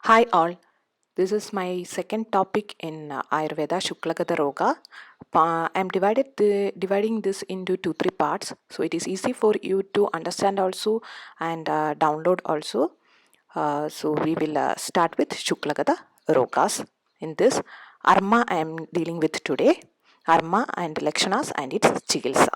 Hi all, this is my second topic in Ayurveda Shuklagata Roga. I'm dividing this into three parts, so it is easy for you to understand also and download also. So we will start with Shuklagata Rogas. In this, Arma I am dealing with today, Arma and Lakshanas and its Chikilsa.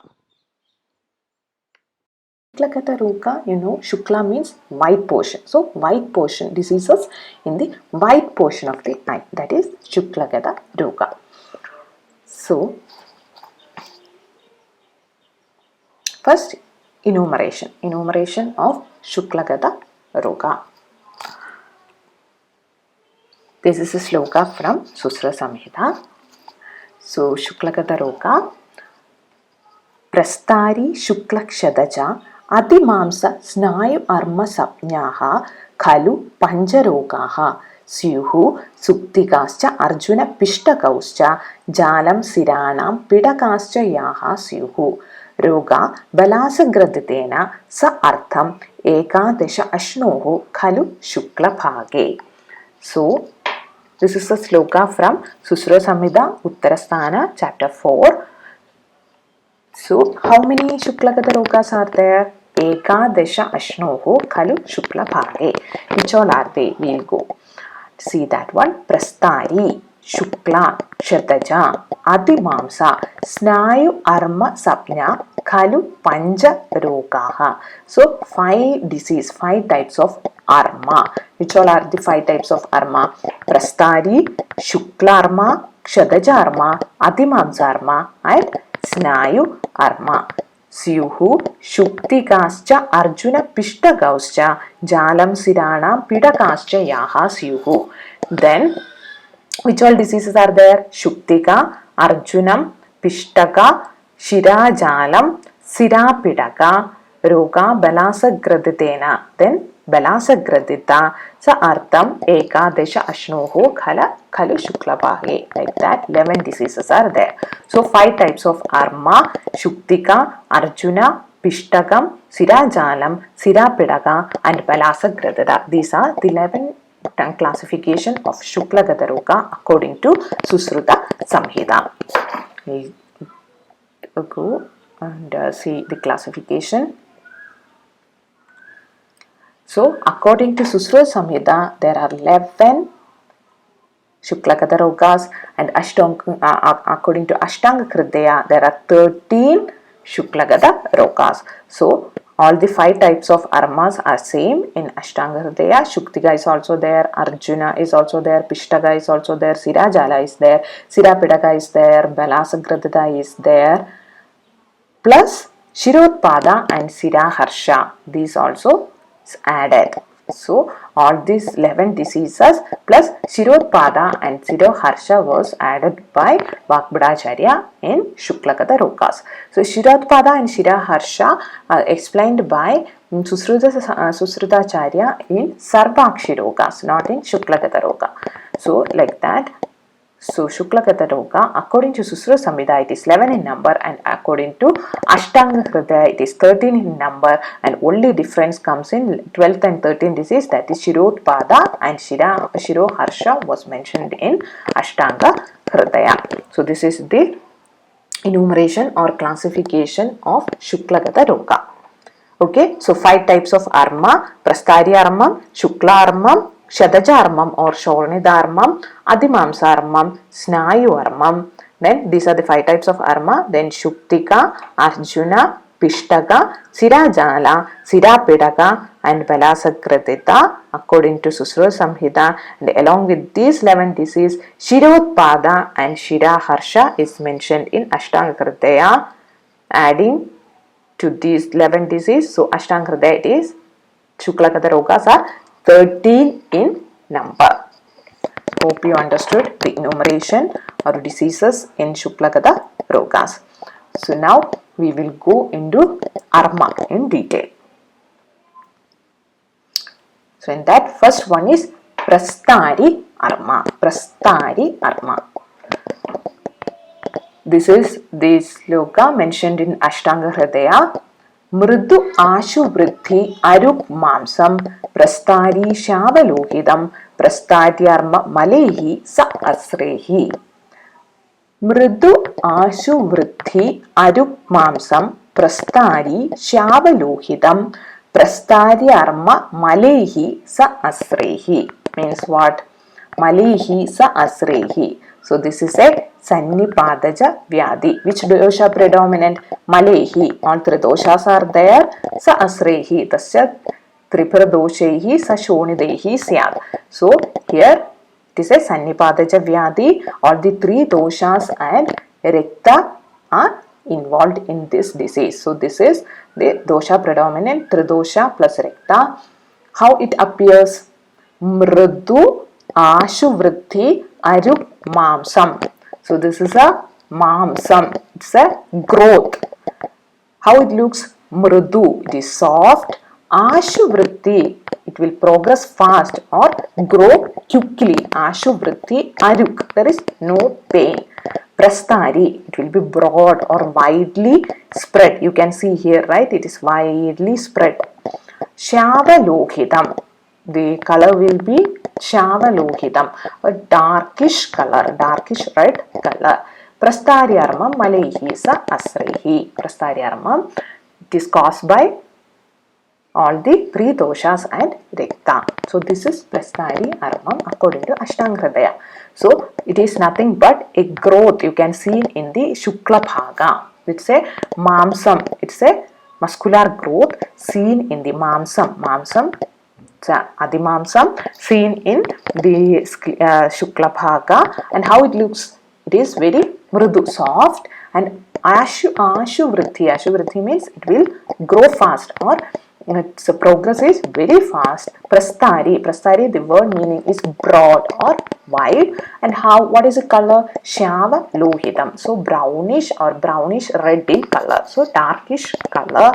Shuklagata Roga, Shukla means white portion. So, white portion diseases in the white portion of the eye. That is Shuklagata Roga. So, first enumeration of Shuklagata Roga. This is a sloka from Susra Samhita. So, Shuklagata Roga. प्रस्तारी शुक्लक्षतज अतिमांस स्नायु arm संज्ञाः खलु पञ्चरोगाः स्युः सुप्तिकाश्च अर्जुनपिष्टकौश्च जालं सिराणां पिडकाश्च याः स्युः रोगा बलासग्रदितेन स अर्थम् एकादश अश्नोः खलु शुक्लभागे. So this is a sloka from Susra Samhita Uttarasthana chapter 4. So, how many Shuklagata Rogas are there? Ekadasha Ashnoho Kalu Shukla Bhage. Which all are they? We'll go. See that one. Prastari, Shukla, Shataja, Adimamsa, Snayu Arma Sapnya, Kalu Panja Rogaha. So, 5 types of Arma. Which all are the 5 types of Arma? Prastari, Shukla Arma, Shataja Arma, Adimamsa Arma, and स्नायु arm स्युः शुक्तिकाश्च अर्जुनपिष्टकौश्च जालं सिराणां पिडकाश्च याः स्युः. Then which all diseases are there? Shuktika, Arjunam, Pishtaka, Shirajalam, Sirapidaka, Roga, Balasagraditena. Then Balasagradita, Sa Artham, Ekadesha Ashnoho, Khala, Kalu Shuklabhahe. Like that, 11 diseases are there. So, 5 types of Arma, Shuktika, Arjuna, Pishtakam, Sirajalam, Sirapidaka, and Balasagradita. These are the 11 classification of Shuklagata Roga according to Susruta Samhita. We'll go and see the classification. So, according to Susruta Samhita, there are 11 Shuklagata Rogas, and according to Ashtanga Hridaya, there are 13 Shuklagata Rogas. So, all the 5 types of Armas are same in Ashtanga Hridaya. Shuktika is also there, Arjuna is also there, Pishtaka is also there, Sirajala is there, Sirapidaka is there, Balasagradita is there, plus Shirotpada and Siraharsha. These also is added. So, all these 11 diseases plus Shirotpada and Siroharsha was added by Vakbhadacharya in Shuklagata Rogas. So, Shirotpada and Shiraharsha are explained by Susrutacharya in Sarvakshi Rogas, not in Shuklagata Roga. So, like that. So, Shuklagata Roga, according to Susruta Samhita, it is 11 in number, and according to Ashtanga Hridaya, it is 13 in number, and only difference comes in 12th and 13th disease, that is Shirotpada and Shiroharsha was mentioned in Ashtanga Hridaya. So, this is the enumeration or classification of Shuklagata Roga. Okay, so 5 types of Arma: Prastari Armam, Shukla Armam, Shadaja Armam or Shornida Armam, Adimamsa Armam, Snayu Armam. Then these are the 5 types of Arma. Then Shuktika, Arjuna, Pishtaka, Sirajala, Sirapidaka, and Balasagradita according to Susruta Samhita. And along with these 11 diseases, Shirotpada and Shiraharsha is mentioned in Ashtanga Hridaya, adding to these 11 diseases. So, Ashtanga Hridaya it is Shuklagata Rogas are 13 in number. Hope you understood the enumeration or diseases in Shuklagata Rogas. So, now we will go into Arma in detail. So, in that, first one is Prastari Arma. Prastari Arma. This is the sloka mentioned in Ashtanga Hridaya. Mridu Ashu Vriddhi Vruddhi Aruk Mamsam Prastari Shavalohitam Prastaryarma Malehi Sa Asrehi. Mridu Ashu Vruddhi Aruk Mamsam Prastari Shavalohitam Prastaryarma Malehi Sa Asrehi. Means what? Malehi Sa Asrehi. So this is a Sannipadaja Vyadi. Which dosha predominant? Malehi. All three doshas are there. Sa Asrehi. Tasya Tripradoshehi Sa Shonidehi Syad. So here it is a Sannipadaja Vyadi. All the three doshas and Rekta are involved in this disease. So this is the dosha predominant, Tridosha plus Rekta. How it appears? Mridu Ashu Vruddhi Aruk Mamsam. So this is a Mamsam. It's a growth. How it looks? Mridu. It is soft. Ashu Vruddhi. It will progress fast or grow quickly. Ashu Vruddhi Aruk. There is no pain. Prastari. It will be broad or widely spread. You can see here, right? It is widely spread. Shavalohitam. The color will be Shavalohitam, a darkish color, darkish red color. Prastaryarmam Malehi Sa Asrehi. Prastaryarmam, it is caused by all the three doshas and Rekta. So this is Prastari Armam according to Ashtanga Hridaya. So it is nothing but a growth you can see in the Shukla Bhaga. It's a Mamsam. It's a muscular growth seen in the Mamsam. Mamsam, Adimamsam, seen in the Shukla Bhaga. And how it looks? It is very mrudu, soft, and Ashu Vruddhi means it will grow fast or its progress is very fast. Prastari, the word meaning is broad or wide. And what is the color? Shavalohitam. So brownish or brownish red in color. So darkish color.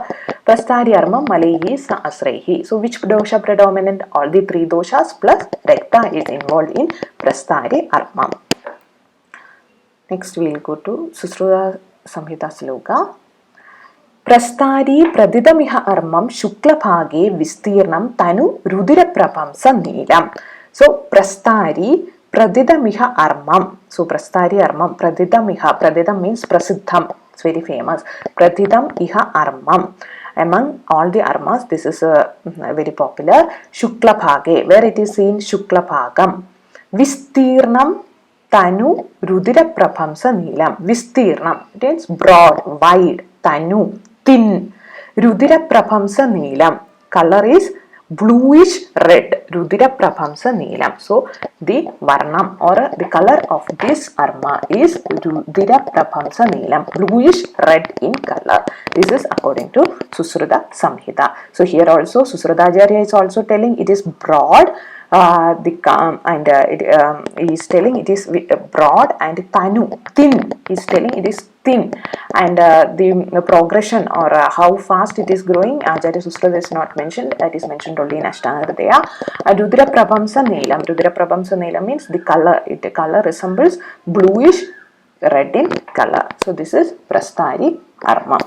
Prastaryarmam Malehi Sa Asrehi. So which dosha predominant? All the three doshas plus Rekta is involved in Prastari Armam. Next we will go to Susruta Samhita Sloka. Prastari Pradidamiha Armam Shukla Bhage Vistirnam Tanu Rudira Prapamsa Neelam. So Prastari Pradidamiha Armam. So Prastari Armam Pradidamiha. Pradidam means Prasiddham. It's very famous. Pradidam Iha Armam. Among all the armas, this is very popular. Shukla Bhage, where it is seen Shukla Bhagam. Vistirnam Tanu Rudira Prapamsa Neelam. Vistirnam, it means broad, wide. Tanu, thin. Rudira Prapamsa Neelam. Color is bluish red. Rudira Prapamsa Neelam. So the varnam or the color of this arma is Rudira Prapamsa Neelam. Bluish red in color. This is according to Susruta Samhita. So here also Susrutacharya is also telling it is broad. He is telling it is broad, and Tanu, thin, he is telling it is thin, and the progression or how fast it is growing, Acharya Susruta is not mentioned, it is mentioned only in Ashtanga Hridaya. Rudra Prapamsa Neelam. Rudra Prapamsa Neelam means the color resembles bluish red in color. So this is Prastari Armam.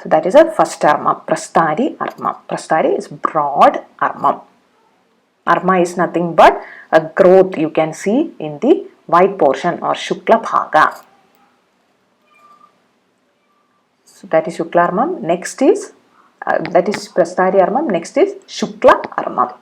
So that is a first armam, Prastari Armam. Prastari is broad armam. Arma is nothing but a growth you can see in the white portion or Shukla Bhaga. So that is Shukla Armam. Next is, that is Prastari Armam. Next is Shukla Armam.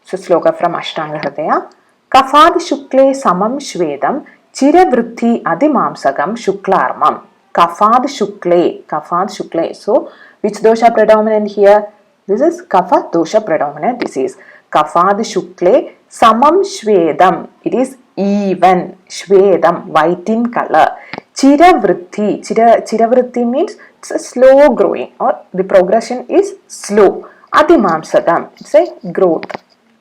So sloka from Ashtanga Hridaya. Kafad Shukle Samam Shvedam Chiravruddhi Adimamsagam Shuklarmam. Kafad Shukle. So, which dosha predominant here? This is Kapha dosha predominant disease. Kafad Shukle Samam Shvedam. It is even. Shvedam, white in color. Chiravruddhi. Chiravruddhi means it's a slow growing or the progression is slow. Adimamsagam. It's a growth.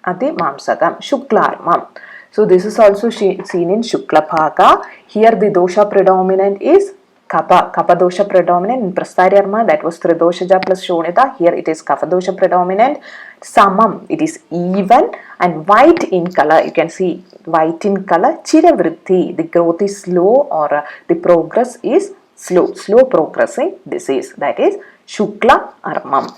Adimamsagam. Shuklarmam. So this is also seen in Shukla Bhaga. Here the dosha predominant is Kapha. Kapha dosha predominant in Prastari Arma, that was Tridoshaja plus Shonita. Here it is Kapha dosha predominant. Samam, it is even and white in color. You can see white in color. Chiravriddhi, the growth is slow or the progress is slow progressing disease, that is Shukla Armam.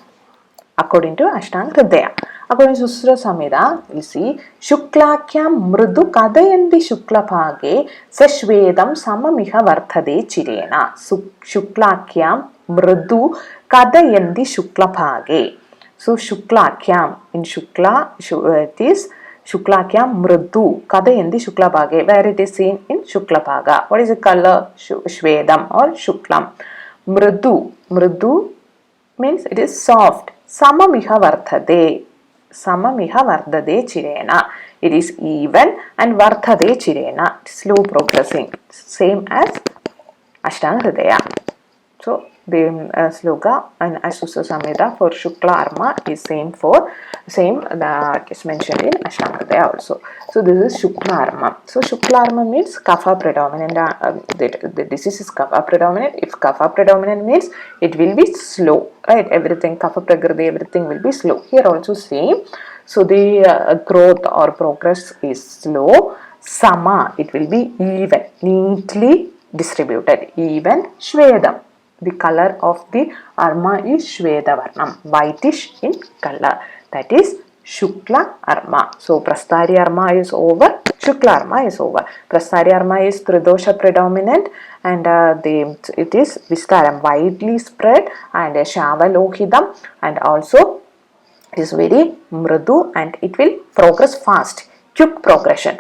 According to Ashtanga Hridaya. According to Susra Samhita, you see, Shuklakyam mrudu kadayanti shuklabhage sashvedam samamiha varthade chirena. Shuklakyam mrudu kadayanti shuklabhage. So Shuklakyam, in Shukla, it is Shuklakyam mrudu kadayanti shuklabhage, where it is seen in Shuklabhaga. What is the color? Shvedam or Shuklam. Mrudu means it is soft. Samamiha vardhade. Samamiha vardhade chirena. It is even and vardhade chirena. Slow progressing. Same as Ashtanga Hridaya. So the sloka and Susra Samhita for Shukla Arma is same that is mentioned in Ashtanga Hridaya also. So this is Shukla Arma. So Shukla Arma means Kapha predominant. The disease is Kapha predominant. If Kapha predominant means it will be slow, right? Everything Kapha Prakriti, everything will be slow. Here also same. So the growth or progress is slow. Sama, it will be even, neatly distributed. Even Shvedam. The color of the Arma is Shvedavarnam, whitish in color. That is Shukla Arma. So Prastari Arma is over, Shukla Arma is over. Prastari Arma is Tridosha predominant and it is Vistaram, widely spread, and Shavalohidam, and also is very mrudu and it will progress fast, quick progression,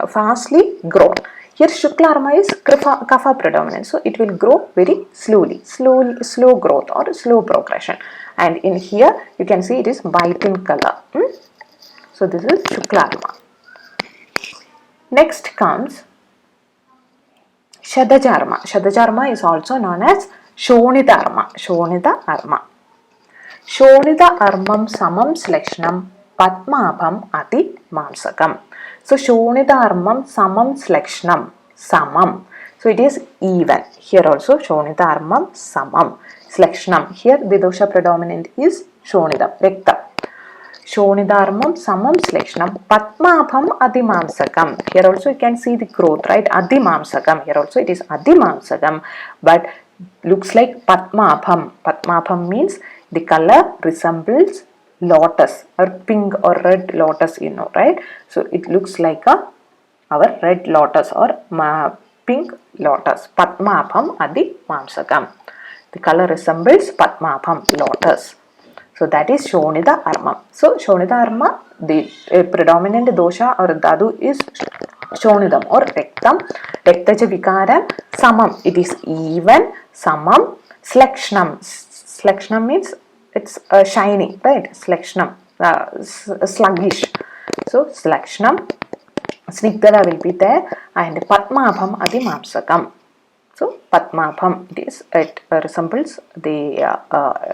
fastly grown. Here Shukla Arma is Kapha predominant, so it will grow very slow growth or slow progression. And in here you can see it is white in color. So this is Shukla Arma. Next comes Shadaja Arma. Shadaja Arma is also known as Shonida Arma. Shonida Arma. Shonida Armam Samam Selekshanam Padmabham Ati Mamsakam. So Shonida Armam Samam Selekshanam. Samam. So it is even. Here also Shonida Armam Samam. Selekshanam. Here the dosha predominant is Shonida. Rekta. Shonidarmam samam selekshanam Padmabham adimamsakam. Here also you can see the growth, right? Adimamsakam. Here also it is adimamsakam, but looks like Padmabham. Padmabham means the color resembles lotus or pink or red lotus, you know, right? So it looks like our red lotus or pink lotus. Padmabham adimamsakam. The color resembles Padmabham, lotus. So that is Shonida Arma. So Shonida Arma, the predominant dosha or dhatu is Shonidam or Rektam. Rektaja Vikaram Samam. It is even. Samam. Selekshanam. Selekshanam means it's shiny, right? Selekshanam. Sluggish. So Selekshanam. Snigdhala will be there, and Padmabham Adimamsakam. So Padmabham, it resembles the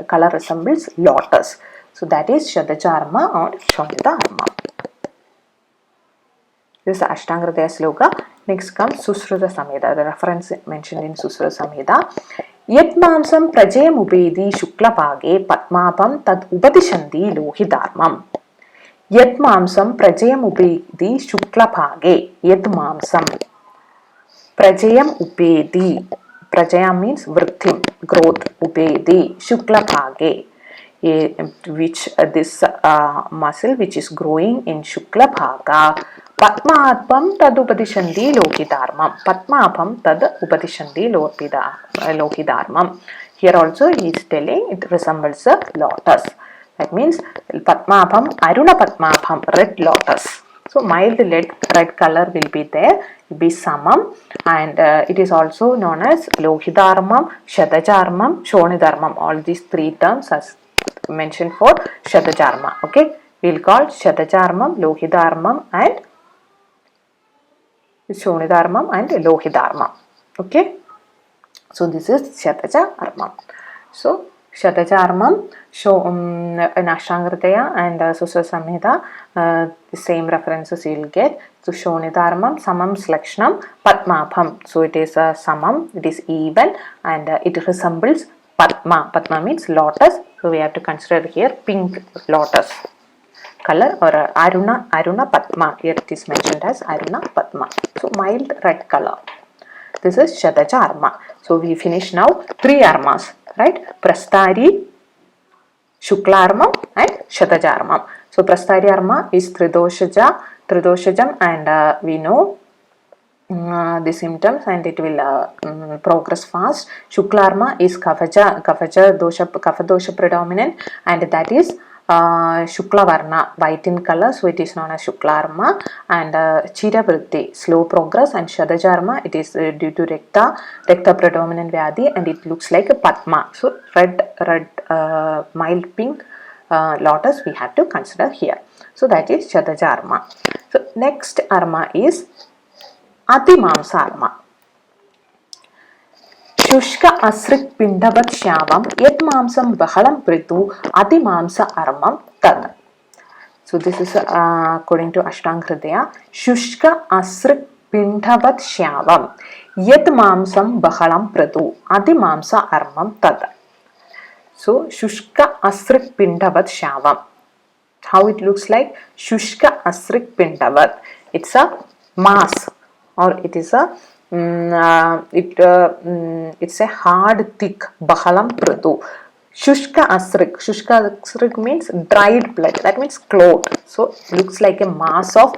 color resembles lotus. So that is Shadaja Arma or Shonida Arma. This is Ashtanga Hridaya sloka. Next comes Susruta Samhita, the reference mentioned in Susruta Samhita. Yat mamsam prajayam ubedi shuklabhage Padmabham tad upadishanti lohidharmam. Yat mamsam prajayam ubedi shuklabhage. Yat mamsam Prajayam upedi. Prajayam means vriddhim, growth. Upedi, Shukla Bhage, which this muscle which is growing in Shukla Bhaga. Padmabham tad upadishanti lokidharmam. Padmabham tad upadishanti lokidharmam. Here also he is telling it resembles a lotus. That means Padmabham, Aruna Padmabham, red lotus. So mild red color will be there, will be Samam, and it is also known as Lohidharmam, Shadajarmam, Shonidarmam. All these three terms are mentioned for Shadajarma. Okay, we will call Shadajarmam, Lohidharmam and Shonidarmam and Lohidharmam. Okay, so this is Shadajarmam. So Shadajarmam, in Ashtanga Hridaya and Susruta Samhita, the same references you will get. So Shonidarmam, Samam Selekshanam, Padmabham. So it is a Samam, it is even, and it resembles Padma. Padma means lotus. So we have to consider here pink lotus color or Aruna Padma. Here it is mentioned as Aruna Padma. So mild red color. This is Shataja Arma. So we finish now 3 armas, right? Prastari, Shukla Armam and Shataja Armam. So Prastari Arma is Tridoshajam, and we know the symptoms, and it will progress fast. Shuklarma is Kafa dosha predominant, and that is Shukla Varna, white in color, so it is known as Shuklarma. And Chira Vritti, slow progress, and Shadajarma, it is due to Rekta predominant Vyadi, and it looks like a Padma. So red mild pink lotus we have to consider here. So that is Shadajarma. So next Arma is Atimamsa Arma. Shushka asrik pindavat shavam yet mamsam bahalam pritu Atimamsa Armam tad. So this is according to Ashtanga Hridaya. Shushka asrik pindavat shavam yet mamsam bahalam pritu Atimamsa Armam tad. So Shushka asrik pindavat shavam. How it looks like? Shushka asrik pindavat. It's a mass, or it is a it's a hard thick bahalam pradu. Shushka asrik means dried blood, that means clot. So looks like a mass of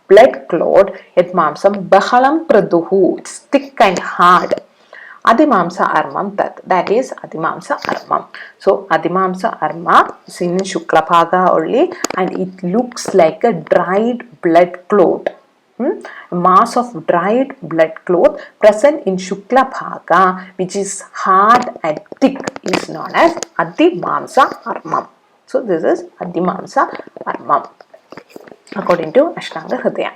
blood clot. Yet mamsam bahalam praduhu, it's thick and hard. Adimamsa Armam tat, that is Adimamsa Armam. So Adimamsa Arma is in Shukla Bhaga only, and it looks like a dried blood clot. Mass of dried blood clot present in Shukla Bhaga, which is hard and thick, is known as Adimamsa Armam. So this is Adimamsa Armam according to Ashtanga Hridaya.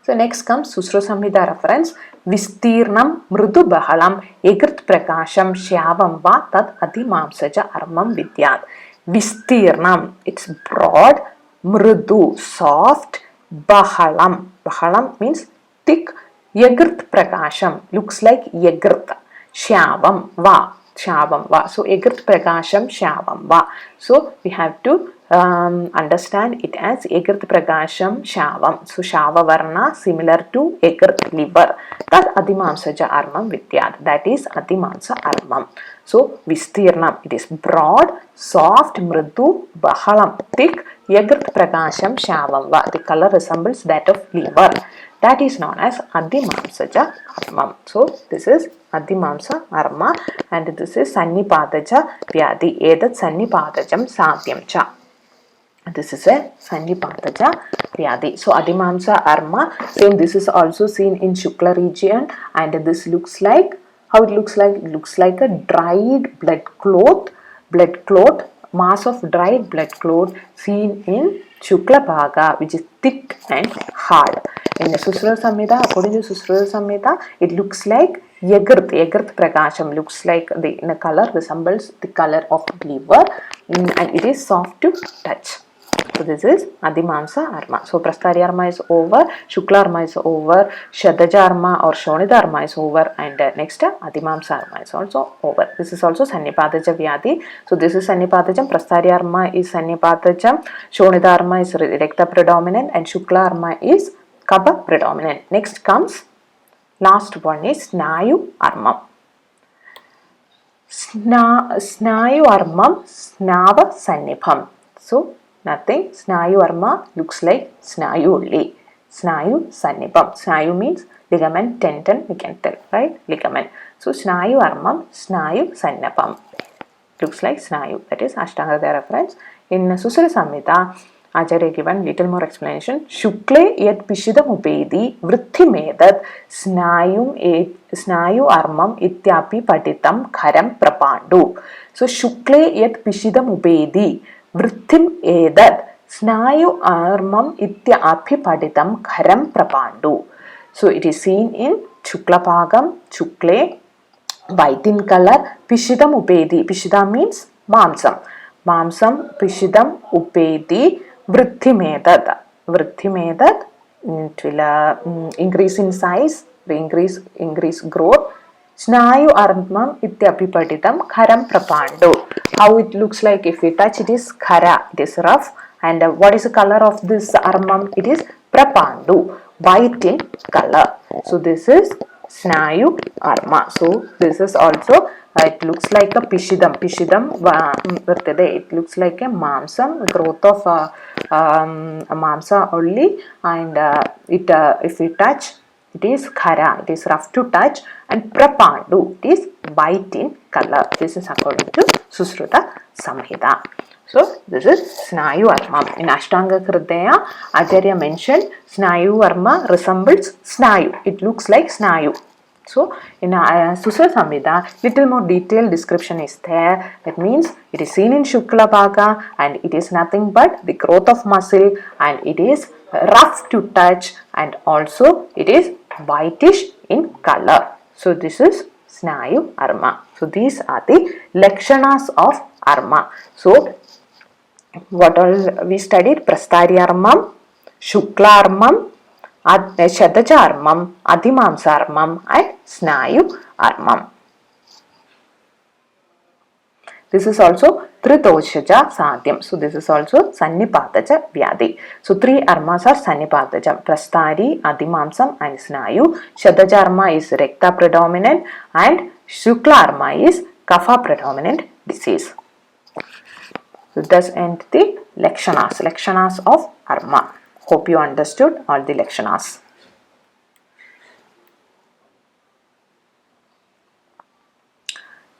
So next comes Susro Samhita reference. Vistirnam mrudu bahalam egrit prakasham shyavam va tad adimamsaja armam vidyat. Vistirnam, it's broad, mrudu, soft, bahalam. Bahalam means thick, egrit prakasham, looks like egrit. Shyavam va. So egrit prakasham shyavam va. So we have to understand it as Egrit Pragasham Shavam. So Shava Varna similar to Egrit liver. That Adimamsaja Armam Vidyat. That is Adimamsa Armam. So Vistirnam, it is broad, soft, mridu, bahalam, thick, Egrit Pragasham Shavam. The color resembles that of liver. That is known as Adimamsaja Armam. So this is Adimamsa Arma, and this is Sannipadaja Vyadi. Edat Sannipadajam Sadhyam Cha. This is a Sannipadaja Vyadi. So Adimamsa Arma, same, this is also seen in Shukla region, and this looks like, how it looks like? It looks like a dried blood clot, mass of dried blood clot seen in Shukla Bhaga, which is thick and hard. In the Susra Samhita, according to Susra Samhita, it looks like Egrit Prakasham, looks like the color resembles the color of liver, and it is soft to touch. So this is Adimamsa Arma. So Prastari Arma is over, Shukla Arma is over, Shadaja Arma or Shonida Arma is over, and next Adimamsa Arma is also over. This is also Sannipadaja Vyadi. So this is Sannipadajam, Prastari Arma is Sannipadajam, Shonida Arma is Rekta predominant, and Shukla Arma is Kapha predominant. Next comes, last one is Snayu Armam. Snayu Armam Snava Sannibham. So nothing. Snayu Arma looks like Snayu only. Snayu Sannibham. Snayu means ligament, tendon, we can tell, right? Ligament. So Snayu Armam Snayu Sannibham. Looks like Snayu. That is Ashtanga Hridaya reference. In Susra Samhita, Acharya given little more explanation. Shukle yet pishidam upedi vritti medat snayu armam ityapi patitam kharam prapandu. So Shukle yet pishidam upedi vrittim edat snayu armam ityapi patitam kharam prapandu. So it is seen in Shukla Bhagam, Shukle, white in color, pishidam upedi. Pishida means mamsam. Mamsam pishidam upedi vritti medat, it will increase in size, increase growth. Snayu armam ityapi patitam kharam prapandu. How it looks like, if we touch, it is khara, it is rough. And what is the color of this armam? It is prapandu, white in color. So this is Snayu Arma. So this is also it looks like a pishidam it looks like a mamsam, growth of mamsa only, and if we touch it is khara, it is rough to touch, and prapandu, it is white in color. This is according to Susruta Samhita. So this is Snayu Armam. In Ashtanga Hridaya, Acharya mentioned Snayu Arma resembles Snayu. It looks like Snayu. So in Susruta Samhita, little more detailed description is there. That means it is seen in Shukla Bhaga and it is nothing but the growth of muscle, and it is rough to touch, and also it is whitish in color. So this is Snayu Arma. So these are the Lakshanas of Arma. So what all we studied? Prastari Armam, Shukla Armam, Shadaja Armam, Adimamsa Armam, and Snayu Armam. This is also Tritoshaja Sadhyam. So this is also Sannipataja Vyadi. So 3 armas are Sannipataja: Prastari, Adimamsam, and Snayu. Shadaja Arma is Rekta predominant, and Shukla Arma is Kapha predominant disease. So thus end the Lakshanas of Arma. Hope you understood all the Lakshanas.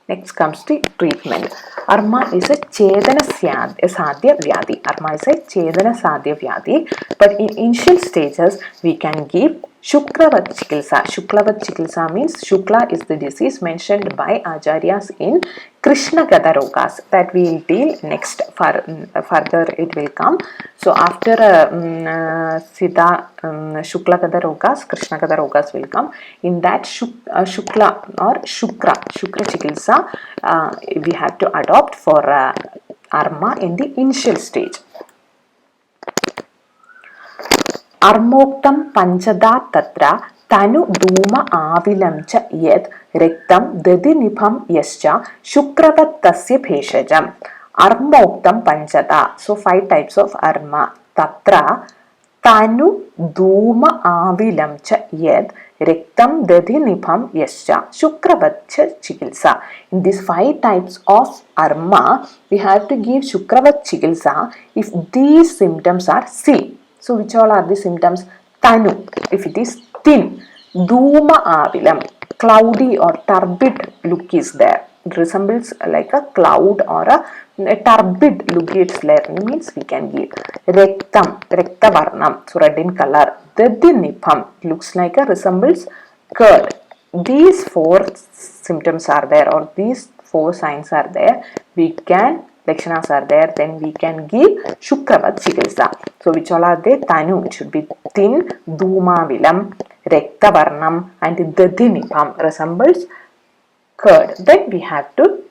Next comes the treatment. Arma is a Chedana Sadhya Vyadi. Arma is a Chedana Sadhya Vyadi, but in initial stages we can give Shukravat Chikilsa. Shukravat Chikilsa means Shukla is the disease mentioned by Acharyas in Krishna Gada Rogas, that we will deal next. Further it will come. So after Siddha Shukla Gada Rogas, Krishna Gada Rogas will come. In that Shukla or Shukra Chikilsa we have to adopt for Arma in the initial stage. Armoktam Panchada Tatra Tanu Duma Avilam cha Yet Rektam Dadinipam Yascha Shukravat Tasya Bheshajam. Armoktam Panchada. So 5 types of Arma. Tatra Tanu Duma Avilam cha Yet Rektam Dadinipam Yascha Shukravat Chikilsa. In these 5 types of Arma, we have to give Shukravat Chikilsa if these symptoms are seen. So which all are the symptoms? Tanu, if it is thin. Duma Avilam, cloudy or turbid look is there. It resembles like a cloud or a turbid look is there. It means we can give. Rektam, Rekta Varnam, so red in color. Dadinipam, looks like a resembles curd. These 4 symptoms are there, or these 4 signs are there. We can Lakshanas are there, then we can give Shukravat Chikilsa. So which all are they? Tanu, it should be thin, Duma Vilam, Rekta Varnam, and Dadinipam resembles curd. Then we have to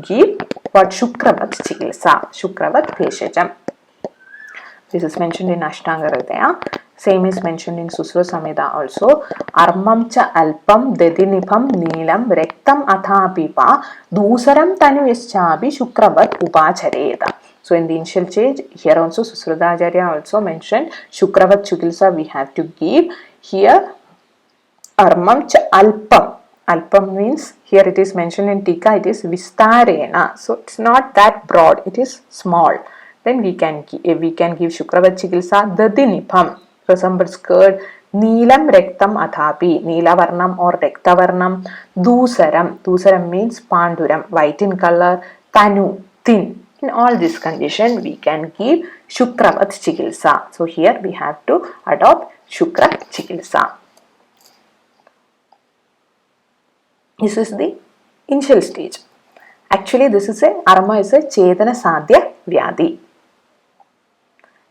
give what? Shukravat Chikilsa, Shukravat Bheshajam. This is mentioned in Ashtanga Hridaya. Same is mentioned in Susruta Samhita also. Armam cha alpam dadinipam neelam rektam athapipa dusaram tanu yaschabi shukravat upachareta. So in the initial stage, here also Susruta Acharya also mentioned Shukravat Chikilsa we have to give. Here Armam cha alpam. Alpam means, here it is mentioned in Tika, it is Vistarena. So it's not that broad, it is small. Then we can give Shukravat Chikilsa. Dadinipam resembles curd. Neelam Rektam Athapi, Neela Varnam or Rekta Varnam. Dusaram means Panduram, white in color. Tanu, thin. In all this condition we can give Shukravat Chikilsa. So here we have to adopt Shukra Chikilsa. This is the initial stage. Actually this is Arma is a Chedana Sadhya Vyadi.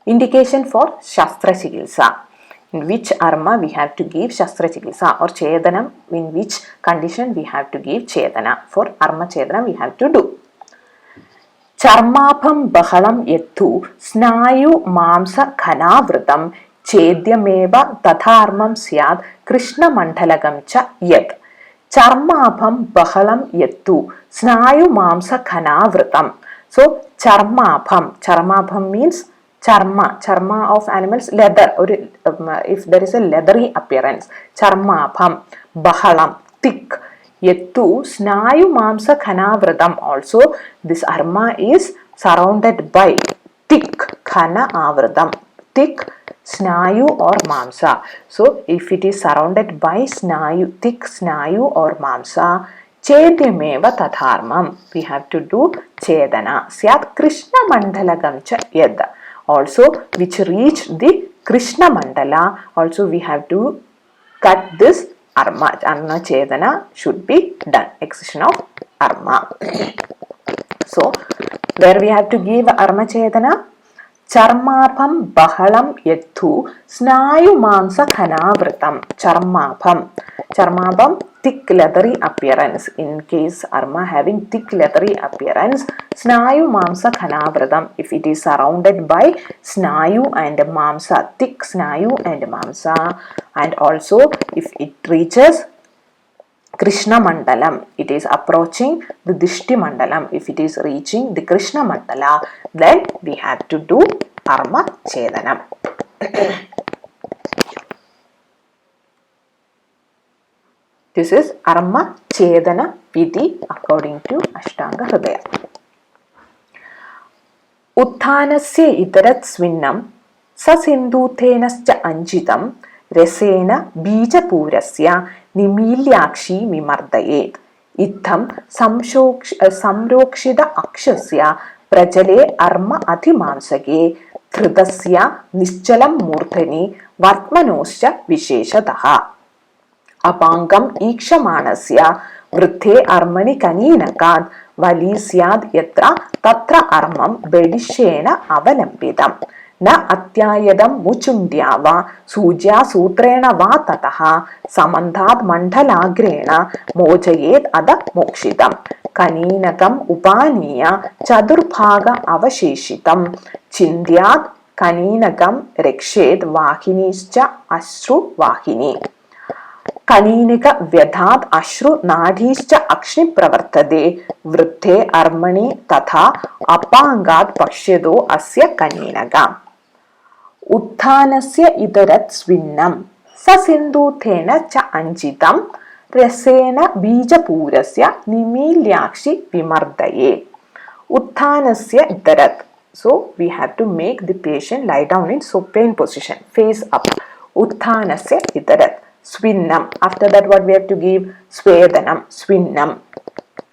Indication for Shastra Chikilsa. In which Arma we have to give Shastra Chikilsa, or Chedanam, in which condition we have to give Chedana. For Arma Chedana we have to do. Charmapam Bahalam Yettu Snayu Mamsa Khanavritam Chedyameva Tatharmam Syad Krishna Mandalagam cha Yet. Charmapam Bahalam Yettu Snayu Mamsa Khanavritam. So Charmapam means charma of animals, leather, or if there is a leathery appearance. Charmapam. bahalam, thick. Yettu snayu mamsa khanavratam. Also, this arma is surrounded by thick khana avratam. Thick snayu or mamsa. So, if it is surrounded by snayu, thick snayu or mamsa, chedyameva tatharmam. We have to do chedana. Syat Krishna mandalagam cha yad. Also, which reach the Krishna mandala. Also, we have to cut this arma. Arma chedana should be done. Excision of arma. So, where we have to give arma chedana? Charmapam bahalam yettu snayu mamsa khanavratam. Charmapam, thick leathery appearance. In case arma having thick leathery appearance, snayu mamsa khanavratam. If it is surrounded by snayu and mamsa, thick snayu and mamsa, and also if it reaches Krishna Mandalam, it is approaching the Dishti Mandalam. If it is reaching the Krishna Mandala, then we have to do Arma Chedanam. This is Arma Chedana Vidhi according to Ashtanga Hridaya. Uttanasya itarat svinnam sasindutenascha anjitam resena bijapurasya nimilakshi mimardayet. Itham samrokshida akshasya prajale arma adhimamsage thridasya nischalam murthani vartmanoscha visheshataha. Apangam ikshamanasya vrithe armani kaninakad valisyad yatra tatra armam bedishena avalambidam. Na atyayadam muchundyava sujya sutrena va tataha samandhat mandalagrena mojayet ada mokshitam. Kaninakam upaniya chadurbhaga avasheshitam chindyat kaninakam rekshed vahinischa ashru vahini. Kaninika vyadhat ashru nadhischa akshni pravartade vrithe armani tatha apangat pakshyado asya kaninaka. Uttanasya idarat svinnam sasinduthena cha anjitam resena bijapurasya nimilakshi vimardaye. Uttanasya idarat. So we have to make the patient lie down in supine position, face up. Uttanasya idarat. Svinnam. After that, what we have to give? Swedanam. Svinnam.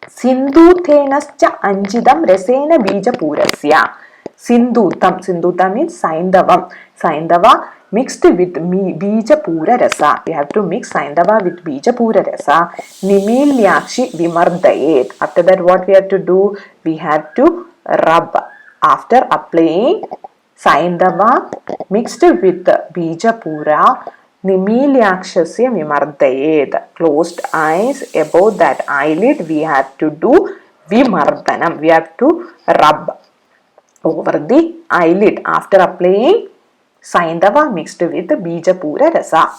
Sinduthenascha anjidam resena bijapurasya. Sindutam means Saindavam. Saindava mixed with Bijapura rasa. We have to mix Saindava with Bijapura rasa. Nimilakshi vimardayet. After that, what we have to do? We have to rub. After applying Saindava mixed with Bijapura, Nimilakshasya vimardayet. Closed eyes, above that eyelid, we have to do Vimardanam. We have to rub over the eyelid after applying Saindava mixed with Bijapura rasa.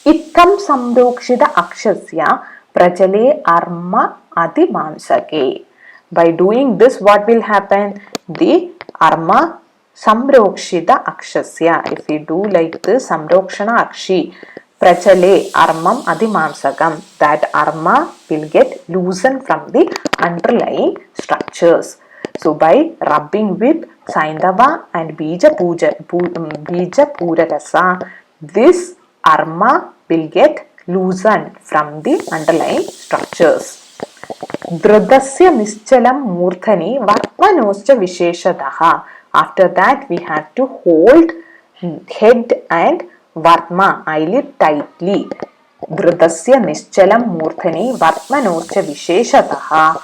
Ittam samrokshida akshasya prajale arma adhimamsake. By doing this, what will happen? The arma samrokshida akshasya. If we do like this, samrokshana akshi prachale armam adhimamsakam, that arma will get loosened from the underlying structures. So by rubbing with Saindava and Bijapura rasa, this arma will get loosened from the underlying structures. Dridasya nischalam murthani vartmanoscha visheshataha. After that, we have to hold head and vartma, eyelid tightly. Dridasya nischalam murthani vartmanoscha visheshataha.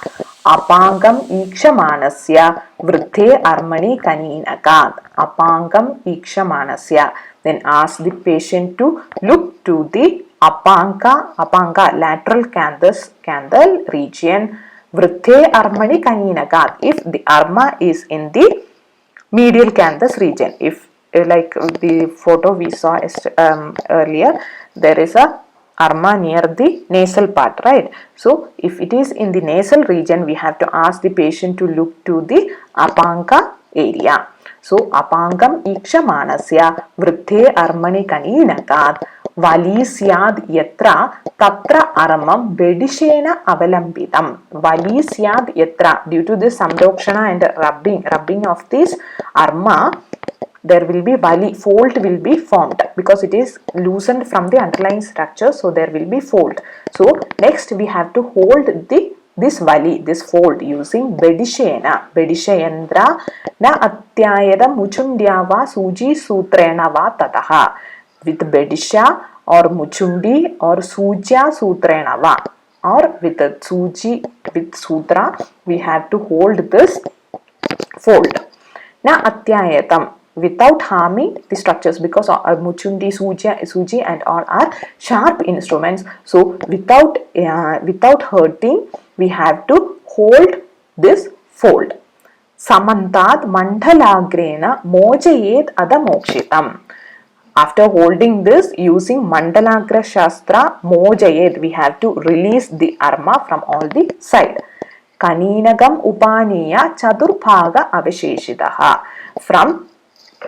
Apangam ikshamanasya vrithe armani kaninakad. Apangam ikshamanasya. Then ask the patient to look to the apanga lateral canthal region. Vrithe armani kaninakad. If the arma is in the medial canthus region, if like the photo we saw earlier, there is a arma near the nasal part, right? So if it is in the nasal region, we have to ask the patient to look to the apanga area. So apangam ikshamanasya vrithe armani kaninakad vali syad yatra tatra armam bedishena avalambitam. Vali syad yatra, due to this samrokshana and rubbing of this arma, there will be vali, fold will be formed because it is loosened from the underlying structure, so there will be fold. So next we have to hold this vali, this fold, using bedishena, bedishayandra na atyayada muchundya va suji sutrena va tataha. With bedisha or muchundi or sujya sutrena va, or with a suji with sutra, we have to hold this fold. Na atyayatam, without harming the structures, because muchundi, suji and all are sharp instruments. So without hurting, we have to hold this fold. Samantat mandalagrena mojayet adamokshitam. After holding this, using mandalagra shastra mojayet, we have to release the arma from all the side. Kaninagam upaniya chadurbhaga avasheshitaha. From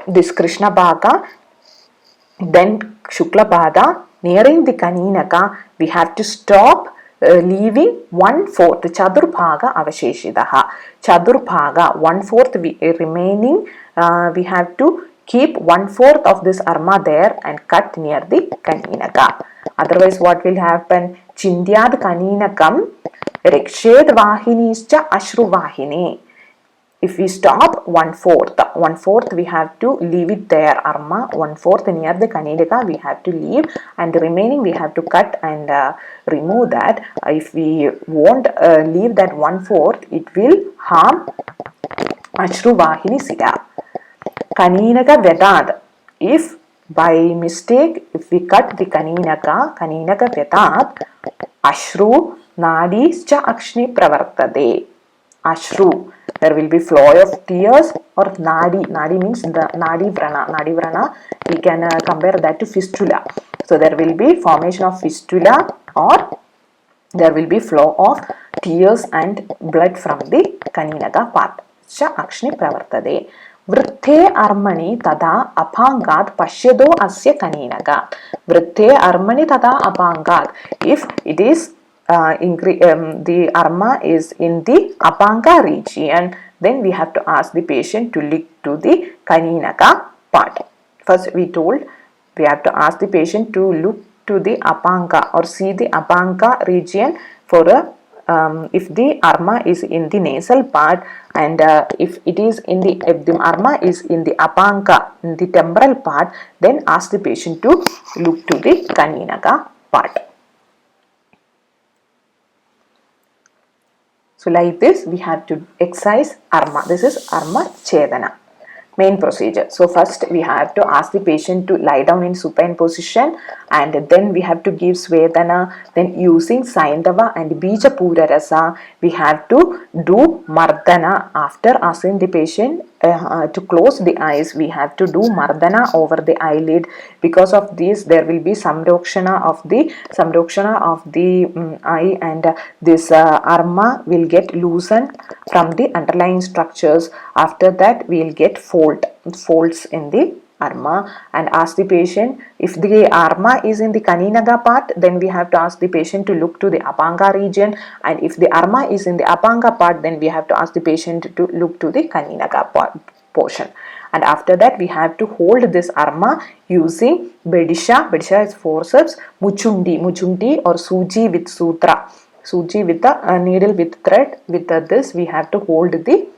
this Krishna Bhaga, then Shukla Pada, nearing the Kaninaka, we have to stop, leaving 1/4, Chadurbhaga avasheshitaha. Chadurbhaga, 1/4 remaining, we have to keep 1/4 of this arma there and cut near the Kaninaka. Otherwise, what will happen? Chindyad Kaninakam Rekshed Vahinischa Ashru Vahini. If we stop 1/4, we have to leave it there, arma 1/4 near the Kaninaka we have to leave, and the remaining we have to cut and remove that. If we won't leave that 1/4, it will harm Ashru Vahini Sida. Kaninaka Vedad, if by mistake if we cut the Kaninaka Vedad, Ashru Nadischa Akshni Pravartade. Ashru, there will be flow of tears, or nadi means the nadi vrana, we can compare that to fistula. So there will be formation of fistula, or there will be flow of tears and blood from the Kaninaka part. Cha akshni pravartade. Vritthe armani tada apangat pashyado asya Kaninaka. Vritthe armani tada apangat, if it is the arma is in the apanga region, then we have to ask the patient to look to the Kaninaka part. First we told we have to ask the patient to look to the apanga or see the apanga region for a if the arma is in the nasal part, and if the arma is in the apanga, in the temporal part, then ask the patient to look to the Kaninaka part. So like this we have to excise arma. This is arma chedana. Main procedure. So first we have to ask the patient to lie down in supine position, and then we have to give Svedana. Then using Saindava and Bija Pura Rasa, we have to do Mardana. After asking the patient to close the eyes, we have to do Mardana over the eyelid. Because of this, there will be samrokshana of the eye, and this arma will get loosened from the underlying structures. After that, we will get folds in the arma, and ask the patient, if the arma is in the Kaninaka part, then we have to ask the patient to look to the Apanga region, and if the arma is in the Apanga part, then we have to ask the patient to look to the Kaninaka portion. And after that, we have to hold this arma using bedisha is forceps, muchundi or suji with sutra, suji with the needle with thread. With this we have to hold the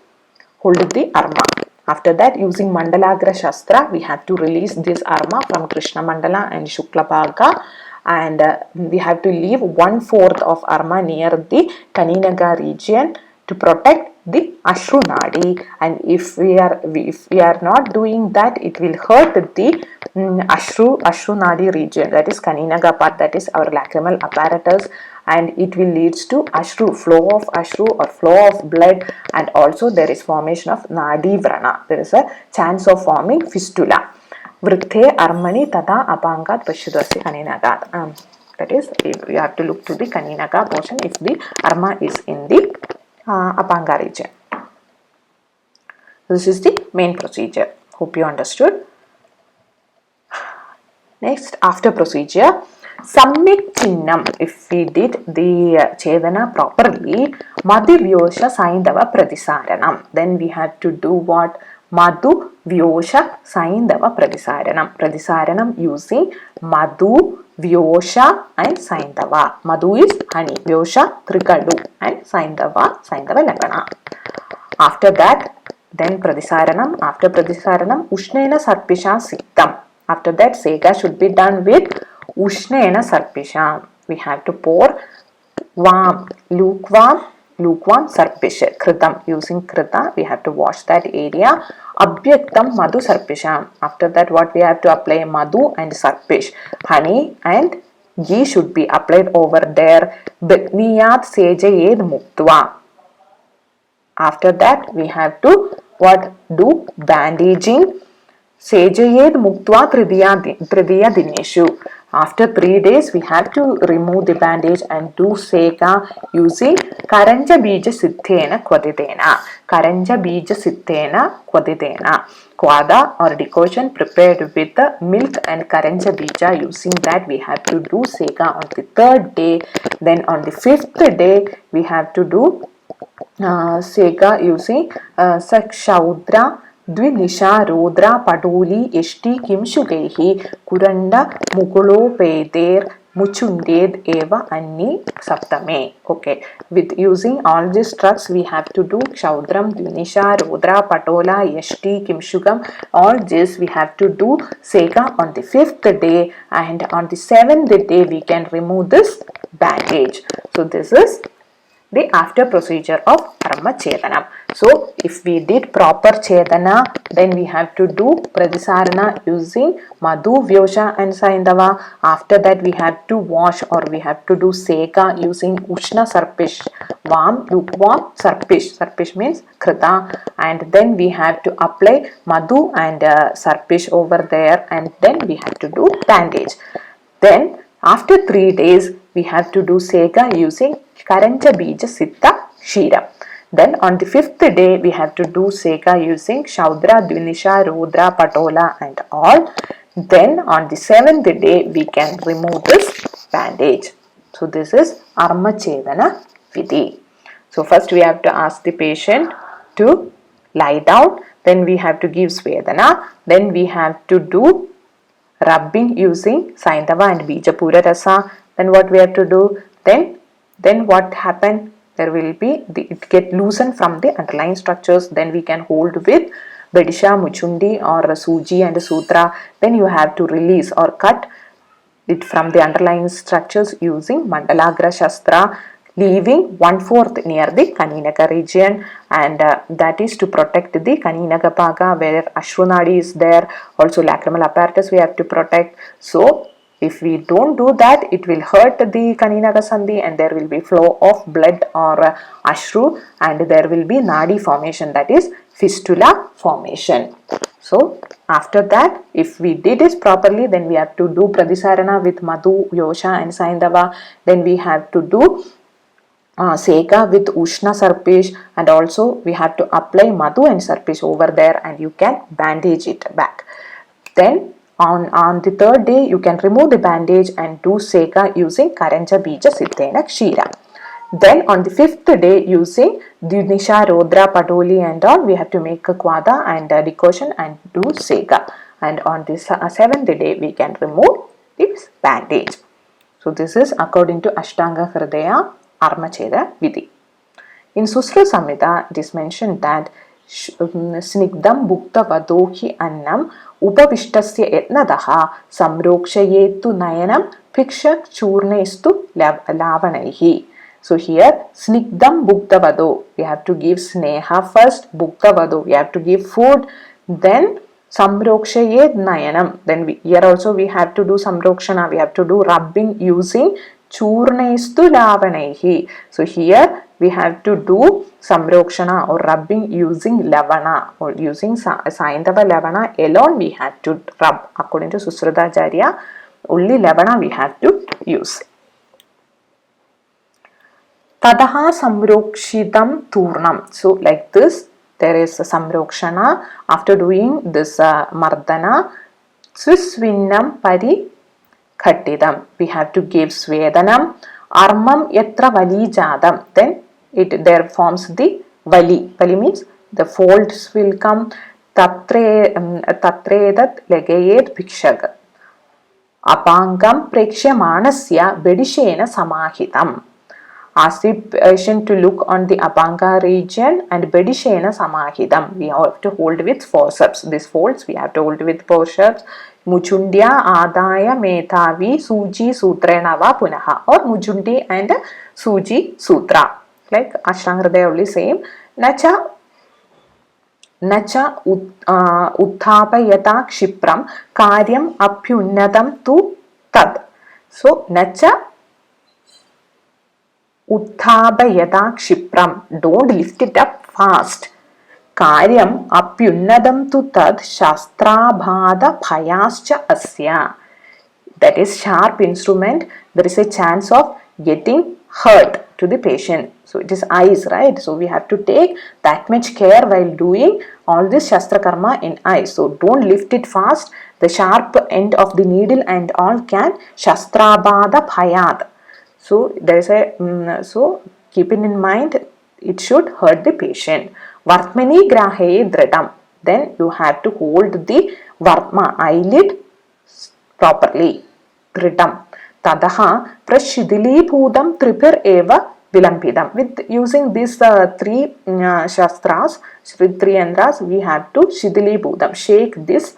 arma. After that, using Mandalagra Shastra, we have to release this arma from Krishna Mandala and Shukla Bhaga, and we have to leave 1/4 of arma near the Kaninaka region to protect the Ashru Nadi. And if we are not doing that, it will hurt the Ashru Nadi region, that is Kaninaka part, that is our lacrimal apparatus, and it will leads to flow of ashru or flow of blood, and also there is formation of nadi vrana. There is a chance of forming fistula. Vritthe armani tada apangat pashyadasya Kaninakat. That is, you have to look to the Kaninaka portion if the arma is in the apanga region. This is the main procedure. Hope you understood. Next, after procedure, Samyak Chinnam, if we did the Chedana properly, Madhu Vyosha Saindava Pratisaranam. Then we have to do what? Madhu Vyosha Saindava Pratisaranam. Pratisaranam using Madhu, Vyosha and Saindava. Madhu is honey, Vyosha Trikadu and Saindava Lakana. After that, then Pratisaranam. After Pratisaranam, Ushnena Sarpisha Siktam. After that, Sega should be done with Ushnena Sarpisha. We have to pour warm, lukewarm Sarpisha. Kritam, using Krita, we have to wash that area. Abhyaktam Madhu Sarpisham. After that, what we have to apply? Madhu and Sarpish. Honey and ghee should be applied over there. Bitniyat Sejayed Muktva. After that, we have to what? Do bandaging. Sejayed Muktva Tridiya Dineshu. After 3 days, we have to remove the bandage and do Seka using Karanja Bija Siddhena Kwadidena. Karanja Bija Siddhena Kwadidena. Kwada or decoction prepared with the milk and Karanja Bija. Using that, we have to do Seka on the 3rd day. Then on the 5th day, we have to do Seka using Sakshaudra Dvinisha Rodra Padoli Eshti Kimshugaihi Kuranda Mugulopeder Muchunded Eva Anni Saptame. Okay, with using all these trucks we have to do Kshaudram, Dvinisha, Rodra, Patola, Eshti, Kimshugam. All this we have to do Seka on the 5th day, and on the 7th day we can remove this bandage. So this is the after procedure of Karma Chedanam. So if we did proper Chedana, then we have to do Pradisarana using Madhu, Vyosha and Saindava. After that we have to wash or we have to do Seka using Ushna Sarpish, warm, lukewarm Sarpish. Sarpish means Krita, and then we have to apply Madhu and Sarpish over there, and then we have to do bandage. Then after 3 days we have to do Seka using Karanja Bija Sitta Shira. Then on the 5th day we have to do Seka using Shaudra, Dvinisha, Rodra, Patola and all. Then on the 7th day we can remove this bandage. So this is Arma Chedana Vidhi. So first we have to ask the patient to lie down. Then we have to give Svedana. Then we have to do rubbing using Saindava and Bijapura Rasa. Then what we have to do? Then what happened? There will be it get loosened from the underlying structures. Then we can hold with Bedisha, Muchundi or Suji and Sutra. Then you have to release or cut it from the underlying structures using Mandalagra Shastra, leaving 1/4 near the Kaninaka region, and that is to protect the Kaninaka Paga where Ashwanadi is there. Also lacrimal apparatus we have to protect. So if we don't do that, it will hurt the Kaninaka Sandhi and there will be flow of blood or Ashru, and there will be Nadi formation, that is fistula formation. So after that, if we did this properly, then we have to do Pradisarana with Madhu, Yosha and Saindava. Then we have to do Seka with Ushna Sarpish, and also we have to apply Madhu and Sarpish over there, and you can bandage it back. Then on the 3rd day you can remove the bandage and do Seka using Karanja Bija Siddhena Kshira. Then on the 5th day using Dvinisha, Rodra, Padoli and all, we have to make a Kwada and a decoction and do Seka. And on the 7th day we can remove this bandage. So this is according to Ashtanga Hridaya Armacheda Vidhi. In Susra Samhita, it is mentioned that Snigdam Bhukta Vadohi Annam Upavishtasya Etnadaha Samrokshayetu Nayanam Pikshak Churnestu Lavanaihi. So here Snigdam Bhukta Vado, we have to give Sneha first, Bhukta Vado, we have to give food, then Samrokshayed Nayanam. Then here also we have to do Samrokshana, we have to do rubbing using Churnaistu Lavanaihi. So here we have to do Samrokshana or rubbing using Lavana or using Saindava Lavana alone we have to rub. According to Susradacharya, only Lavana we have to use. Tadaha Samrokshitam Turnam. So like this, there is a Samrokshana. After doing this Mardana, Swisvinnam parikhatidam. We have to give Swedanam. Armam yatra vali jadam. Then there forms the vali. Vali means the folds will come. Tatredat legayet bhikshag. Apangam prekshamanasya bedishena samahitam. Ask the patient to look on the Apanga region and Bedishena Samahidam. We have to hold with forceps. These folds we have to hold with forceps. Muchundya Adaya Methavi Suji Sutrenava Punaha, or Muchundi and Suji Sutra. Like Ashtanga only same. Nacha Uthapayata Kshipram Karyam Apyunnatam tu Tad. So Nacha Utthabayata Kshipram. Don't lift it up fast. Karyam apyunnadam tu tad shastrabhada bhayascha asya. That is sharp instrument. There is a chance of getting hurt to the patient. So it is eyes, right? So we have to take that much care while doing all this Shastra Karma in eyes. So don't lift it fast. The sharp end of the needle and all can shastrabhada bhayad. So there is a so keep it in mind, it should hurt the patient. Vartmani grahe dridam. Then you have to hold the vartma eyelid properly. Dridam. Tadaha prashidili bhudam tripir eva vilampidam. With using these three shastras, three andras, we have to shidili bhudam. Shake this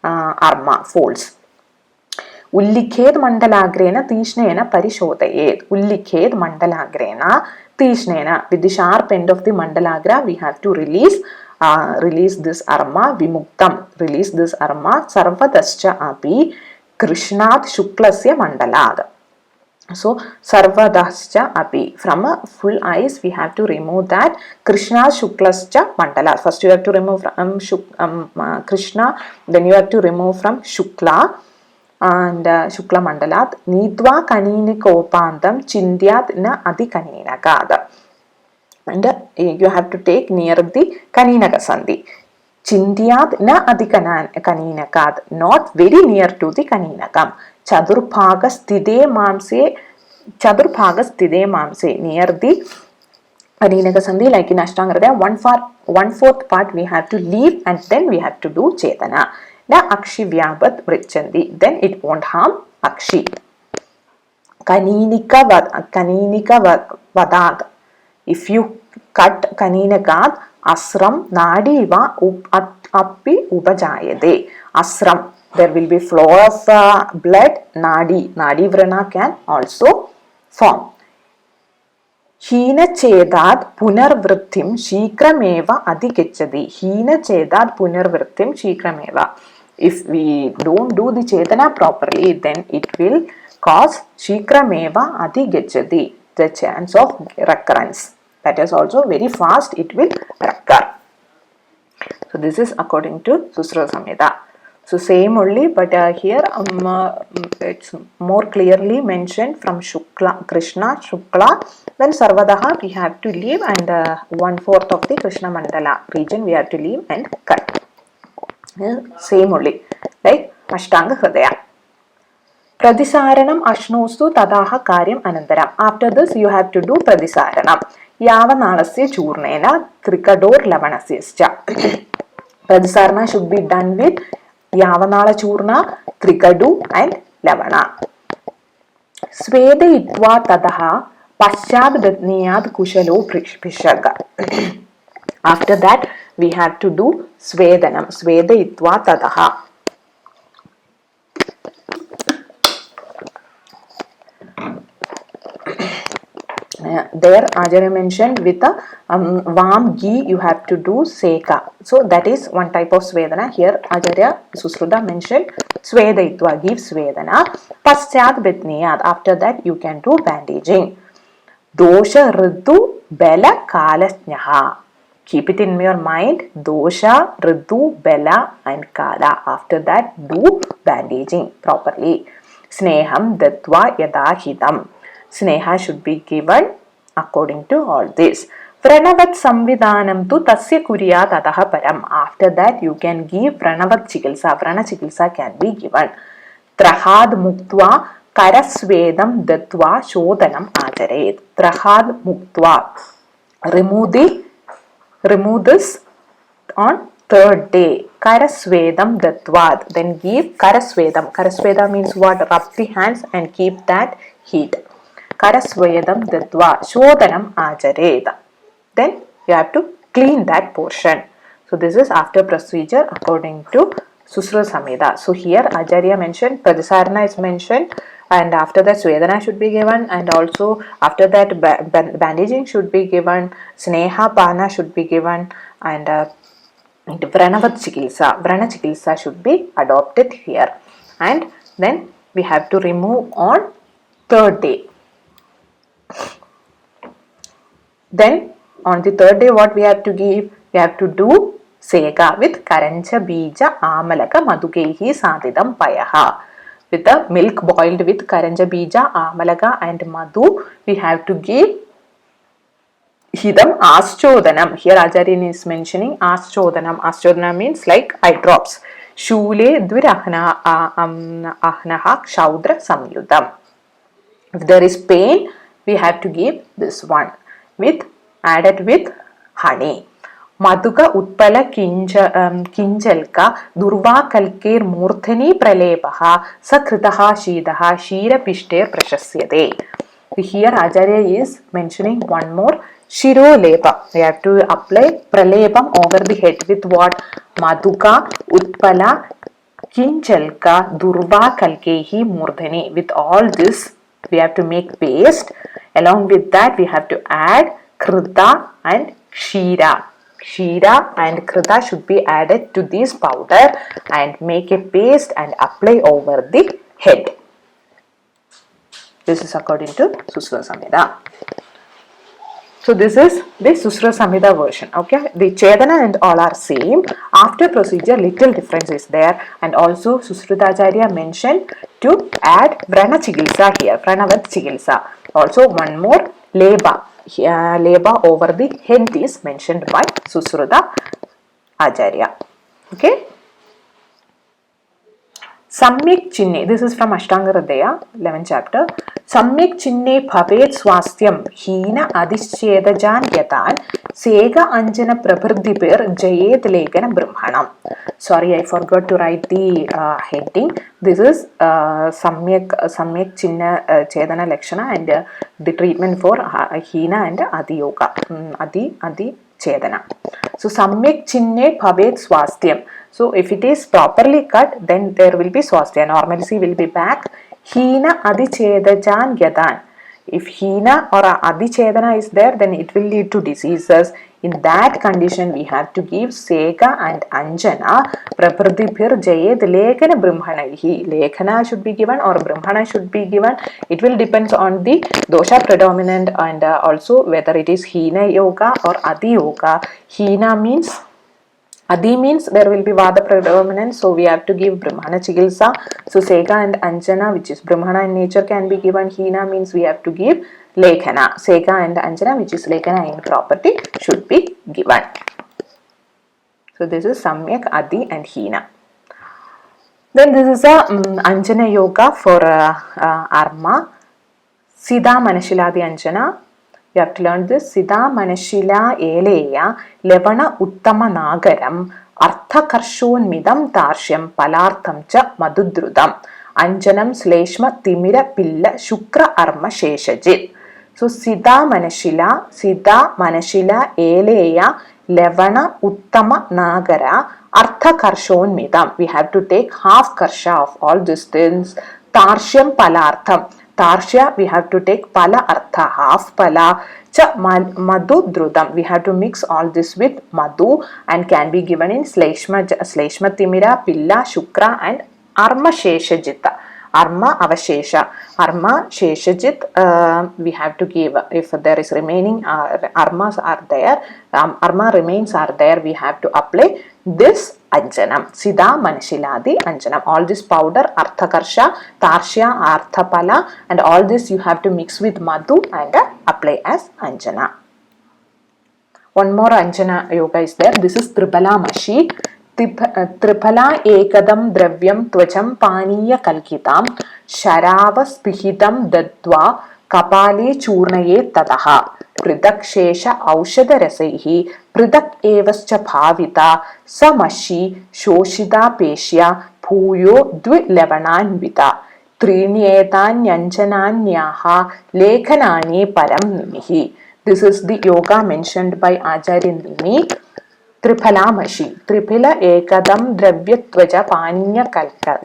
arma folds. Ullikhed mandalagrena tishnena parishodayet. Ullikhed mandalagrena tishnena. With the sharp end of the mandalagra, we have to release this arma vimuktam. Release this arma sarvadascha api krishnat shuklasya mandalad. So sarvadascha api. From full eyes, we have to remove that Krishna shuklascha mandala. First you have to remove from Krishna, then you have to remove from Shukla and Shukla Mandalat. Nidva kanini kopandam chindyat na adi kaninagada. And you have to take near the Kaninaga Sandhi. Chindyat na adi kaninagad. Not very near to the Kaninagam. Chadurpagas tide mamse. Near the Kaninaga Sandhi, like in Ashtanga Hridaya, 1/4 part we have to leave and then we have to do Chetana. Na akshi vyabat vrichandi. Then it won't harm akshi. Kaninika vadag. If you cut kaninagad, asram nadiva appi upajayade. Asram, there will be flow of blood. Nadi vrana can also form. Hina chedat punarvrittim shikrameva adhigachadi. Hina chedat punarvrittim shikrameva. If we don't do the Chetana properly, then it will cause shikrameva adhigachadi, the chance of recurrence. That is also very fast it will recur. So this is according to Susruta Samhita. So same only, but here it's more clearly mentioned from Shukla, Krishna, Shukla. Then Sarvadaha we have to leave, and 1/4 of the Krishna Mandala region we have to leave and cut. Same only, like Ashtanga Hridaya. Pradisaranam ashnostu tadaha karyam anandaram. After this you have to do Pradisaranam. Yavanalasya churnena trikador lavanasya. Pradisarana should be done with Yavanala churna, trikadu and lavana. Sveda itva tadaha paschad datniyad kushalo pishaga. After that we have to do Svedanam. Sveda itva tadaha. There Acharya mentioned with a warm ghee you have to do seka. So that is one type of Svedana. Here Acharya Susruta mentioned Svedaitva, give Svedana. Paschat Betniyat. After that you can do bandaging. Dosha Ritu Bela Kalasnyaha. Keep it in your mind. Dosha, Ritu, Bela and Kala. After that do bandaging properly. Sneham Datva Yadahidam. Sneha should be given according to all this. Pranavat Samvidhanam tu tasya kuryat atah param. After that, you can give Pranavat Chikilsa. Prana Chikilsa can be given. Trahad Muktva Karasvedam Datva Shodhanam Acharet. Trahad Muktva. Remove this on third day. Karasvedam Datvad. Then give Karasvedam. Karasvedam means what? Rub the hands and keep that heat. Karasvedam Datva Shodhanam Acharet. Then you have to clean that portion. So this is after procedure according to Susra Samhita. So here Acharya mentioned, Prajasarana is mentioned, and after that Svedana should be given, and also after that bandaging should be given, Sneha Pana should be given, and Vranavat Chikilsa, Vrana Chikilsa should be adopted here. And then we have to remove on third day. Then on the third day, what we have to give? We have to do Sega with Karancha Bija Amalaka Madukehi Sadidam Payaha. With the milk boiled with Karanja Bija, Amalaka and Madhu, we have to give Hidam Aschodhanam. Here Acharya is mentioning Aschodhanam. Aschodhanam means like eye drops. Shule Dvirahna Ahnaha Kshaudra Samyudam. If there is pain, we have to give this one added with honey. Madhuka Utpala Kinjalka Durva Kalkir Murthani Pralepaha Sakritaha Shidaha Shira Pishter Prashasyade. Here Acharya is mentioning one more Shiro Lepa. We have to apply Pralepam over the head with what? Madhuka Utpala Kinjalka Durva Kalkehi Murthani. With all this, we have to make paste. Along with that, we have to add Krita and Kshira. Kshira and Krita should be added to this powder and make a paste and apply over the head. This is according to Susra Samhita. So this is the Susra Samhita version. Okay, the Chedana and all are same. After procedure, little difference is there, and also Susrutacharya mentioned to add Vrana Chikilsa here, Pranavat Chikilsa. Also one more Leba. Leba over the head is mentioned by Susruta Acharya. Okay. Samyak Chinne, this is from Ashtanga Hridaya, 11th chapter. Samyak Chinne Bhavet Swastyam Hina Adishchedajan Yatan Sega Anjana Prabhrdipir Jayet Lekana Brahmanam. Sorry, I forgot to write the heading. This is Samyak Chinna Chedana Lakshana and the treatment for Hina and Adi Yoga. Adi Chedana. So Samyak Chinne Bhavet Swastyam. So if it is properly cut, then there will be swasthya. Normalcy will be back. Hina Adichedajan Yadan. If Hina or Adichedana is there, then it will lead to diseases. In that condition, we have to give Sega and Anjana Prapradipir Jayed Lekana Brahmanaihi. Lekana should be given or Brahmana should be given. It will depend on the dosha predominant and also whether it is Hina Yoga or Adi Yoga. Hina means Adi means there will be Vada predominant, so we have to give Brahmana Chikilsa. So Sega and Anjana, which is Brahmana in nature, can be given. Hina means we have to give Lekhana. Sega and Anjana, which is Lekhana in property, should be given. So this is Samyak, Adi and Hina. Then this is a Anjana Yoga for Arma. Siddha Manashiladi Anjana. You have to learn this. Siddha Manashila Eleya Levana Uttama Nagaram Artha Karshon Midam Tarshyam Palartham Cha Madudrudam Anjanam Sleshma Timira Pilla Shukra Arma Sheshajit. So Siddha Manashila Eleya Levana Uttama Nagara Artha Karshon Midam. We have to take half karsha of all these things. Tarshyam Palartham. Tarsya, we have to take pala artha, half pala. Cha madhu drudam, we have to mix all this with madhu and can be given in sleshma timira, pilla, shukra and arma sheshajita. Arma avashesha. Arma sheshajit, we have to give. If there is remaining armas are there, arma remains are there, we have to apply this Anjanam. Siddha Manashiladi Anjanam. All this powder, Arthakarsha, Tarsya, Arthapala, and all this you have to mix with Madhu and apply as Anjana. One more Anjana yoga is there. This is Tripala Mashi. Tripala ekadam dravyam tvacham paniya kalkitam sharava spihitam dadva kapale churnaye tataha पृथक् शेष औषध रसैः पृथक् एवश्च भाविता समशी शोषिता पेश्या भूयो द्विलवणान्विता त्रीणि एतान्यञ्जनान्याः लेखनानि परं निमिः. This is the yoga mentioned by Acharya Nimi. Triphalamashi. Triphala ekadam dravyatvaja paniya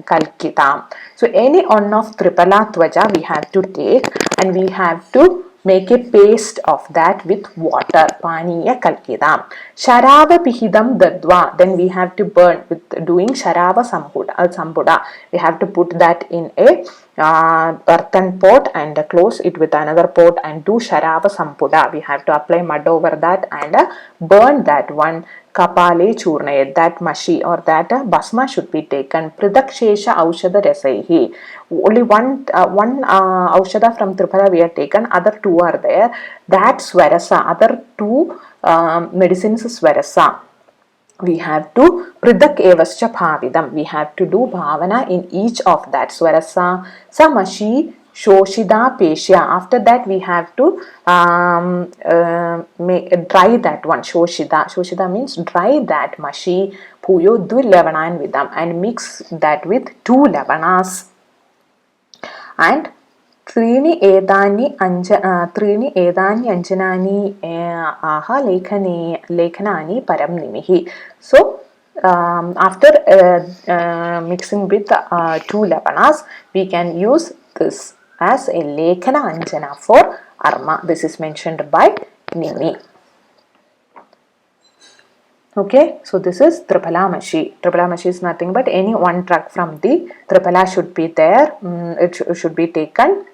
kalkitam. So any one of triphala tvaja we have to take and we have to make a paste of that with water. Paniya kalkitam. Sharava pihidam dadva. Then we have to burn with doing sharava sambuda. We have to put that in a earthen pot and close it with another pot and do sharava sampuda. We have to apply mud over that and burn that one. Kapale churnayat, that mashi or that basma should be taken. Pridakshesha aushada rasaihi. Only one aushada from Triphala we are taken, other two are there. That swarasa, other two medicines swarasa. We have to pridak evascha bhavidam. We have to do bhavana in each of that. Swarasa, samashi, shoshida, peshya. After that we have to dry that one. Shoshida means dry that mashi. Puyo dvilavana vidam and mix that with 2 lavanas. And त्रीणि एतानि अंजनानि aha लेखनानि param nimihi. So after mixing with 2 lavanas, we can use this as a lekhana anjana for arma. This is mentioned by Nimi. Okay, so this is Triphalamashi. Triphalamashi is nothing but any one drug from the Triphala should be there. It should be taken.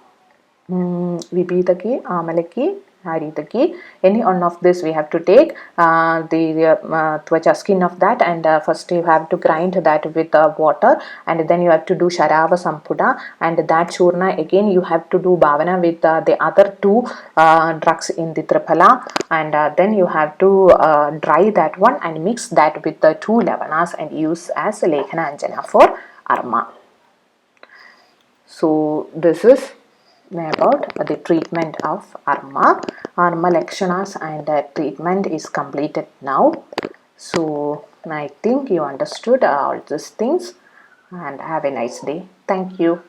Vibhidaki, Amalaki, Haridaki. Any one of this we have to take the tvacha skin of that and first you have to grind that with water and then you have to do sharava sampuda and that churna again you have to do bhavana with the other 2 drugs in the Triphala and then you have to dry that one and mix that with the 2 lavanas and use as a lekhana anjana for arma. So this is about the treatment of arma lakshanas and treatment is completed now. So I think you understood all these things and have a nice day. Thank you.